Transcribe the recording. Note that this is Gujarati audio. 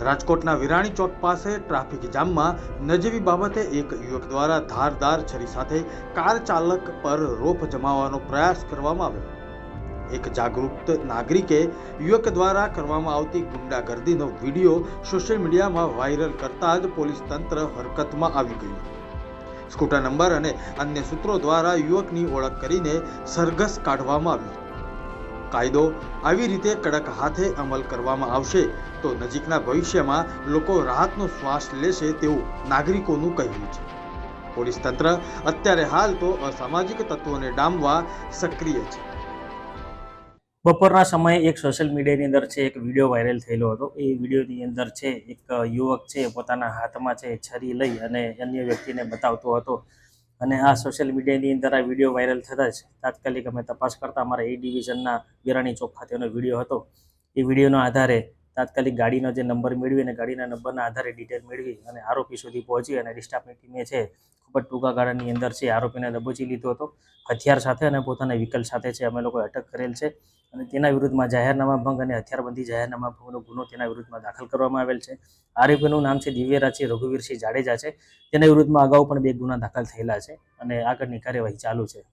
રાજકોટના વિરાણી ચોક પાસે ટ્રાફિક જામમાં નજીવી બાબતે એક યુવક દ્વારા ધારદાર છરી સાથે કાર ચાલક પર રોફ જમાવવાનો પ્રયાસ કરવામાં આવ્યો। એક જાગૃત નાગરિકે યુવક દ્વારા કરવામાં આવતી ગુંડાગર્દીનો વિડીયો સોશિયલ મીડિયામાં વાયરલ કરતા જ પોલીસ તંત્ર હરકતમાં આવી ગયું। સ્કૂટર નંબર અને અન્ય સૂત્રો દ્વારા યુવકની ઓળખ કરીને સરઘસ કાઢવામાં આવ્યું। કાયદો આવી રીતે કડક હાથે અમલ કરવામાં આવશે તો નજીકના ભવિષ્યમાં લોકો રાહતનો શ્વાસ લેશે તેવું નાગરિકોનું કહેવું છે। પોલીસ તંત્ર અત્યારે હાલ તો અસામાજિક તત્વોને ડામવા સક્રિય છે। બપોરના સમયે એક સોશિયલ મીડિયાની અંદર છે એક વિડીયો વાયરલ થયેલો હતો। એ વિડીયોની અંદર છે એક યુવક છે પોતાના હાથમાં છે છરી લઈ અને અન્ય વ્યક્તિને બતાવતો હતો અને આ સોશિયલ મીડિયાની અંદર આ વિડીયો વાયરલ થતા જ તાત્કાલિક અમે તપાસ કરતા અમારા એ ડિવિઝનના વિરાણી ચોક ખાતેનો વિડીયો હતો। એ વિડીયોના આધારે તાત્કાલિક ગાડીનો જે નંબર મેળવી અને ગાડીના નંબરના આધારે ડિટેલ મેળવી અને આરોપી સુધી પહોંચી અને ડિસ્ટાફની ટીમે છે ખૂબ જ ટૂંકા ગાળાની અંદર છે આરોપીને દબોચી લીધો હતો। હથિયાર સાથે અને પોતાના વ્હીકલ સાથે છે અમે લોકોએ અટક કરેલ છે અને તેના વિરુદ્ધમાં જાહેરનામા ભંગ અને હથિયારબંધી જાહેરનામા ભંગનો ગુનો તેના વિરુદ્ધમાં દાખલ કરવામાં આવેલ છે। આરોપીનું નામ છે દિવ્યરાજસિંહ રઘુવીરસિંહ જાડેજા છે। તેના વિરુદ્ધમાં અગાઉ પણ 2 ગુના દાખલ થયેલા છે અને આગળની કાર્યવાહી ચાલુ છે।